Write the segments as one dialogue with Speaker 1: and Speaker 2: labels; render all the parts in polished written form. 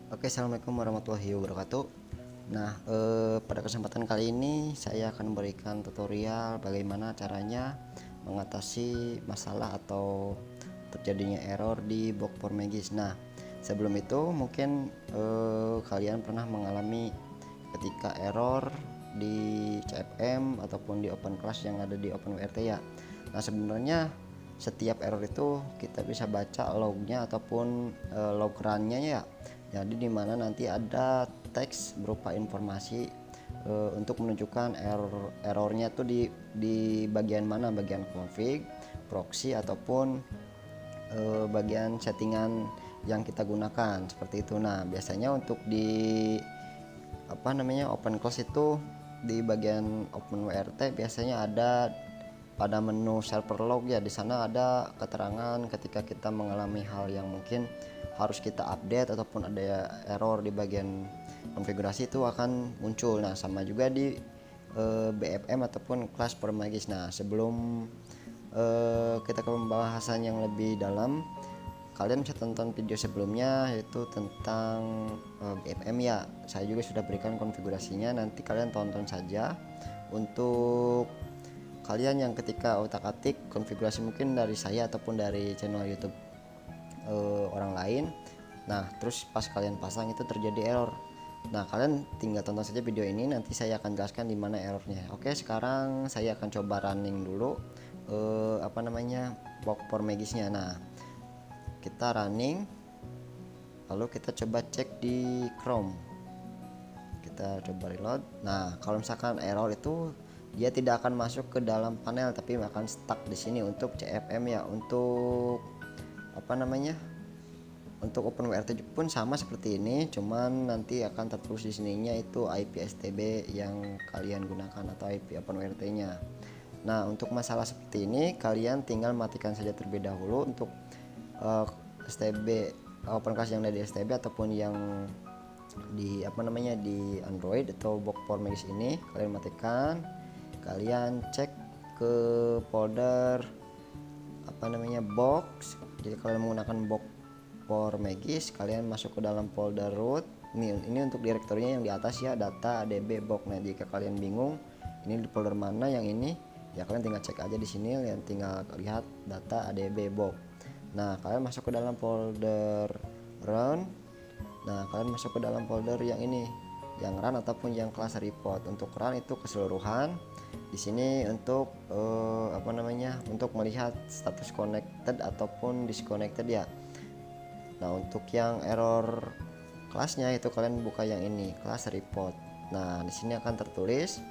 Speaker 1: Oke, assalamualaikum warahmatullahi wabarakatuh. Nah, pada kesempatan kali ini saya akan memberikan tutorial bagaimana caranya mengatasi masalah atau terjadinya error di Box4Magis. Nah, sebelum itu mungkin kalian pernah mengalami ketika error di CFM ataupun di open class yang ada di OpenWRT ya. Nah, sebenarnya setiap error itu kita bisa baca lognya ataupun log runnya ya. Jadi dimana nanti ada teks berupa informasi untuk menunjukkan errornya tuh di bagian mana, bagian config, proxy ataupun bagian settingan yang kita gunakan seperti itu. Nah, biasanya untuk di open class itu di bagian OpenWRT biasanya ada pada menu server log ya. Di sana ada keterangan ketika kita mengalami hal yang mungkin harus kita update ataupun ada error di bagian konfigurasi itu akan muncul. Nah, sama juga di BFM ataupun kelas Permagis. Nah, sebelum kita ke pembahasan yang lebih dalam, kalian bisa tonton video sebelumnya yaitu tentang BFM ya. Saya juga sudah berikan konfigurasinya, nanti kalian tonton saja. Untuk kalian yang ketika otak-atik konfigurasi mungkin dari saya ataupun dari channel YouTube orang lain, nah terus pas kalian pasang itu terjadi error. Nah, kalian tinggal tonton saja video ini, nanti saya akan jelaskan di mana errornya. Oke, sekarang saya akan coba running dulu Box4Magisnya. Nah, kita running, lalu kita coba cek di Chrome, kita coba reload. Nah, kalau misalkan error itu dia tidak akan masuk ke dalam panel tapi akan stuck di sini untuk CFM ya. Untuk OpenWRT pun sama seperti ini, cuman nanti akan tertulis di sininya itu IP STB yang kalian gunakan atau IP OpenWRT-nya. Nah, untuk masalah seperti ini kalian tinggal matikan saja terlebih dahulu untuk STB OpenClass yang ada di STB ataupun yang di di Android atau Box4Magis ini. Kalian matikan, kalian cek ke folder box. Jadi kalian menggunakan Box4Magis, kalian masuk ke dalam folder root. Ini untuk direktorinya yang di atas ya, data adb box. Nah, jika kalian bingung ini di folder mana yang ini, ya kalian tinggal cek aja di sini, kalian tinggal lihat data adb box. Nah, kalian masuk ke dalam folder run. Nah, kalian masuk ke dalam folder yang ini, yang run ataupun yang kelas report. Untuk run itu keseluruhan. Di sini untuk untuk melihat status connected ataupun disconnected ya. Nah, untuk yang error kelasnya itu kalian buka yang ini, kelas report. Nah, di sini akan tertulis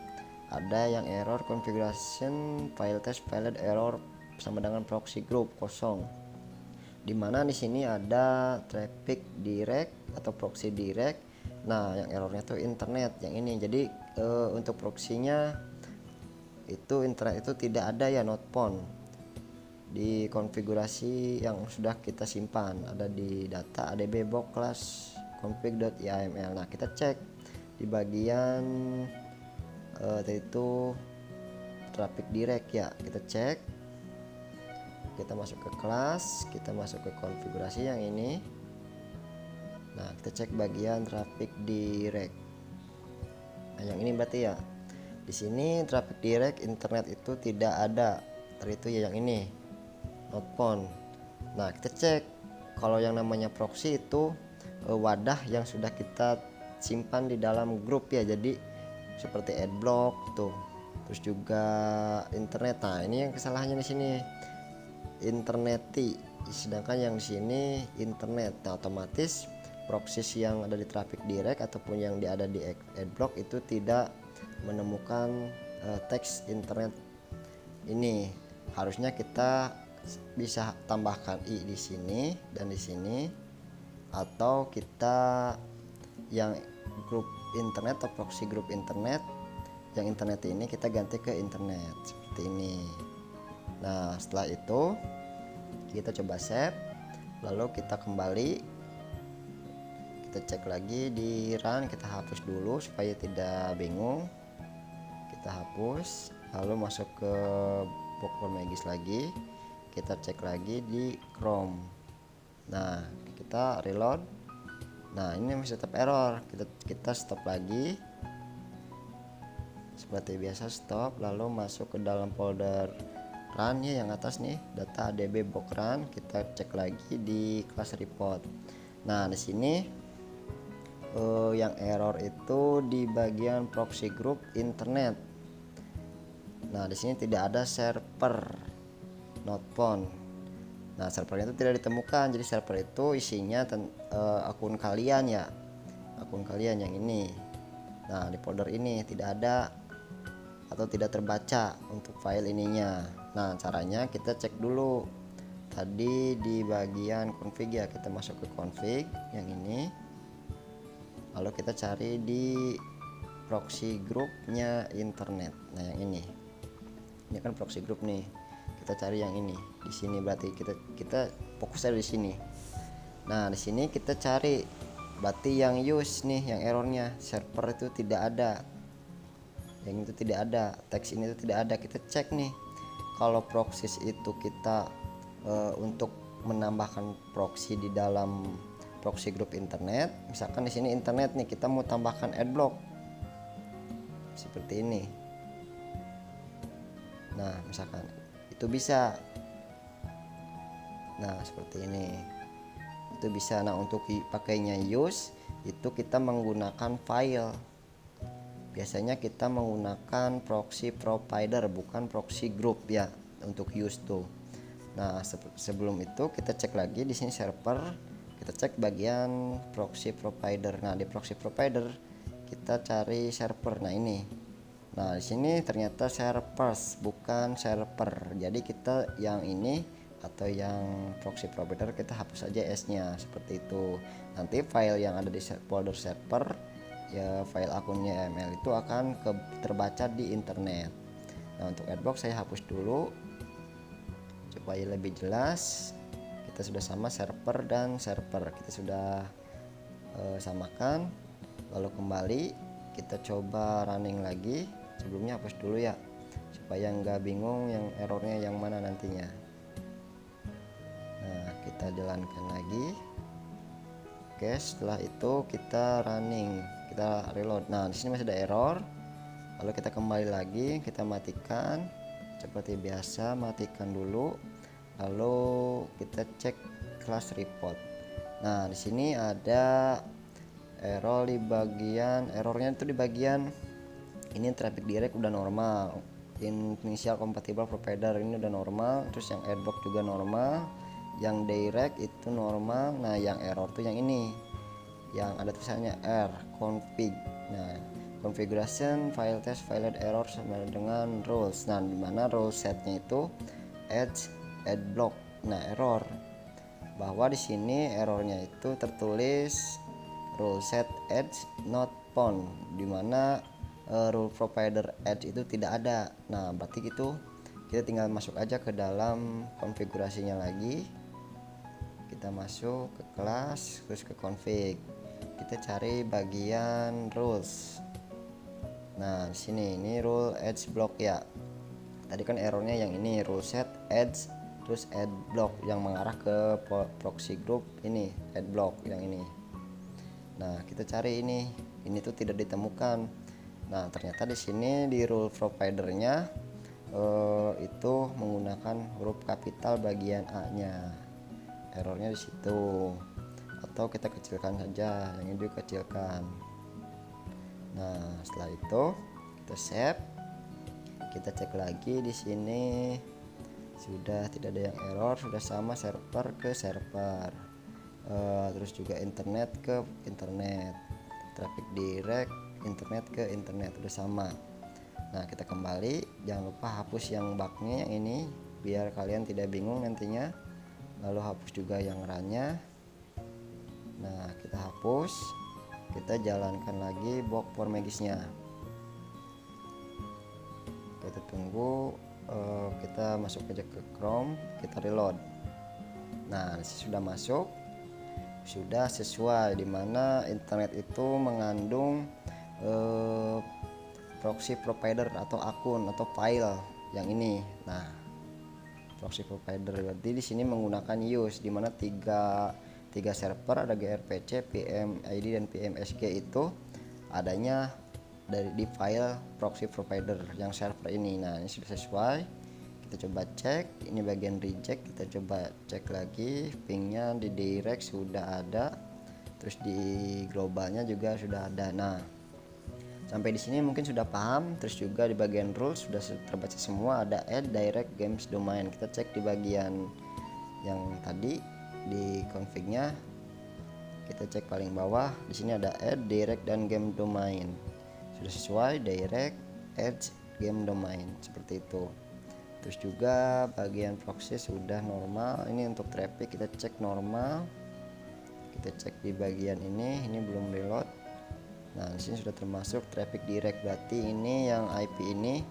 Speaker 1: ada yang error configuration file test failed error sama dengan proxy group kosong. Dimana di sini ada traffic direct atau proxy direct. Nah, yang errornya tuh internet yang ini. Jadi untuk proxy-nya itu internet itu tidak ada ya, not found di konfigurasi yang sudah kita simpan, ada di data adb box class config.yml. Nah, kita cek di bagian itu traffic direct ya, kita cek, kita masuk ke kelas, kita masuk ke konfigurasi yang ini. Nah, kita cek bagian traffic direct. Nah, yang ini berarti ya. Di sini traffic direct internet itu tidak ada. Tadi itu ya yang ini, not found. Nah, kita cek kalau yang namanya proxy itu wadah yang sudah kita simpan di dalam grup ya. Jadi seperti adblock tuh. Terus juga internet. Nah, ini yang kesalahannya di sini. Interneti, sedangkan yang di sini internet. Nah, otomatis proxy yang ada di traffic direct ataupun yang ada di adblock itu tidak menemukan teks internet ini. Harusnya kita bisa tambahkan i di sini dan di sini, atau kita yang grup internet atau proxy grup internet, yang internet ini kita ganti ke internet seperti ini. Nah, setelah itu kita coba save, lalu kita kembali, kita cek lagi di run, kita hapus dulu supaya tidak bingung. Kita hapus, lalu masuk ke Box4Magis lagi, kita cek lagi di Chrome. Nah, kita reload, Nah ini masih tetap error, kita stop lagi seperti biasa, stop, lalu masuk ke dalam folder run ya yang atas nih, data adb box run. Kita cek lagi di class report. Nah di sini yang error itu di bagian proxy group internet. Nah di sini tidak ada server not found. Nah servernya itu tidak ditemukan, jadi server itu isinya akun kalian ya, akun kalian yang ini. Nah di folder ini tidak ada atau tidak terbaca untuk file ininya. Nah caranya kita cek dulu tadi di bagian config ya, kita masuk ke config yang ini, lalu kita cari di proxy groupnya internet. Nah yang ini kan proxy group nih, kita cari yang ini di sini, berarti kita fokus di sini. Nah di sini kita cari berarti yang use nih, yang errornya server itu tidak ada, yang itu tidak ada, teks ini itu tidak ada. Kita cek nih, kalau proxy itu kita untuk menambahkan proxy di dalam proxy group internet, misalkan di sini internet nih, kita mau tambahkan adblock seperti ini. Nah misalkan itu bisa, nah seperti ini itu bisa. Nah untuk pakainya use itu kita menggunakan file, biasanya kita menggunakan proxy provider bukan proxy group ya untuk use tuh. Nah sebelum itu kita cek lagi di sini server, kita cek bagian proxy provider. Nah di proxy provider kita cari server. Nah ini, nah di sini ternyata servers bukan server, jadi kita yang ini atau yang proxy provider kita hapus aja s-nya seperti itu. Nanti file yang ada di folder server ya, file akunnya ML itu akan terbaca di internet. Nah untuk adblock saya hapus dulu supaya lebih jelas. Kita sudah sama server dan server, kita sudah samakan. Lalu kembali kita coba running lagi. Sebelumnya hapus dulu ya supaya nggak bingung yang errornya yang mana nantinya. Nah kita jalankan lagi. Oke, setelah itu kita running, kita reload. Nah di sini masih ada error, lalu kita kembali lagi, kita matikan seperti biasa, matikan dulu, lalu kita cek class report. Nah di sini ada error di bagian, errornya itu di bagian ini, traffic direct udah normal, initial compatible provider ini udah normal, terus yang adblock juga normal, yang direct itu normal. Nah yang error tuh yang ini, yang ada tulisannya R config. Nah configuration file test file error sama dengan rules. Nah dimana rule setnya itu edge adblock. Nah error bahwa di sini errornya itu tertulis rule set edge not found, dimana rule provider edge itu tidak ada. Nah berarti gitu kita tinggal masuk aja ke dalam konfigurasinya lagi, kita masuk ke kelas, terus ke config, kita cari bagian rules. Nah di sini ini rule edge block ya, tadi kan errornya yang ini rule set edge terus add block yang mengarah ke proxy group ini, add block yang ini. Nah kita cari ini tuh tidak ditemukan. Nah ternyata di sini di rule providernya itu menggunakan huruf kapital bagian A-nya, errornya di situ. Atau kita kecilkan saja, yang ini dikecilkan. Nah setelah itu kita save, kita cek lagi di sini sudah tidak ada yang error, sudah sama server ke server, terus juga internet ke internet, traffic direct internet ke internet udah sama. Nah kita kembali, jangan lupa hapus yang bugnya yang ini biar kalian tidak bingung nantinya, lalu hapus juga yang runnya. Nah kita hapus, kita jalankan lagi box for magisnya, kita tunggu. Kita masuk aja ke Chrome, kita reload. Nah sudah masuk, sudah sesuai, dimana internet itu mengandung proxy provider atau akun atau file yang ini. Nah proxy provider berarti di sini menggunakan use, dimana tiga tiga server, ada gRPC, PMID dan PMSG, itu adanya di file proxy provider yang server ini. Nah, ini sudah sesuai. Kita coba cek, ini bagian reject, kita coba cek lagi pingnya di direct sudah ada, terus di globalnya juga sudah ada. Nah, sampai di sini mungkin sudah paham. Terus juga di bagian rules sudah terbaca semua, ada add direct games domain. Kita cek di bagian yang tadi di config-nya, kita cek paling bawah, di sini ada add direct dan game domain. Sudah sesuai, direct, add game domain, seperti itu. Terus juga bagian proxy sudah normal. Ini untuk traffic kita cek normal. Kita cek di bagian ini belum reload. Nah, di sini sudah termasuk traffic direct, berarti ini yang IP ini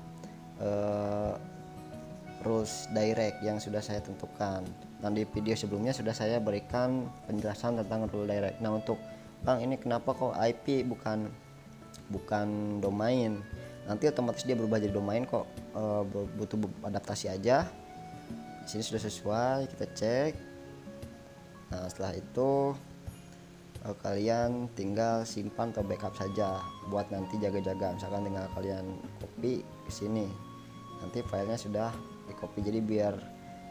Speaker 1: rules direct yang sudah saya tentukan. Dan di video sebelumnya sudah saya berikan penjelasan tentang rule direct. Nah, untuk Bang, ini kenapa kok IP bukan domain? Nanti otomatis dia berubah jadi domain kok, butuh adaptasi aja. Di sini sudah sesuai, kita cek. Nah, setelah itu kalian tinggal simpan atau backup saja buat nanti jaga-jaga. Misalkan tinggal kalian copy ke sini, nanti filenya sudah di copy, jadi biar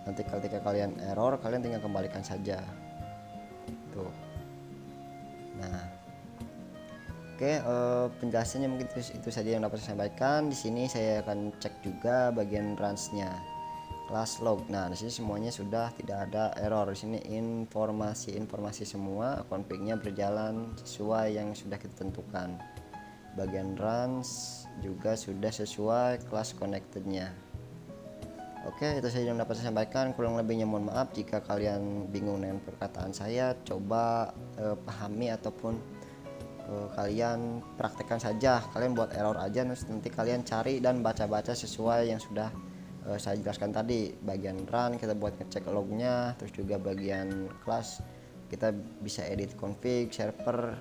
Speaker 1: nanti ketika kalian error kalian tinggal kembalikan saja tuh. Nah, oke, penjelasannya mungkin itu saja yang dapat saya sampaikan. Di sini saya akan cek juga bagian runs-nya, class log. Nah, di sini semuanya sudah tidak ada error. Di sini informasi semua, config-nya berjalan sesuai yang sudah kita tentukan. Bagian runs juga sudah sesuai class connected-nya. Oke, itu saja yang dapat saya sampaikan. Kurang lebihnya mohon maaf. Jika kalian bingung dengan perkataan saya, coba pahami ataupun kalian praktekkan saja. Kalian buat error aja, nanti kalian cari dan baca-baca sesuai yang sudah saya jelaskan tadi. Bagian run kita buat ngecek lognya, terus juga bagian class kita bisa edit config, server,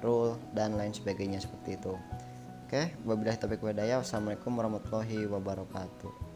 Speaker 1: rule, dan lain sebagainya seperti itu. Oke, wabillahi taufiq wal hidayah. Wassalamualaikum warahmatullahi wabarakatuh.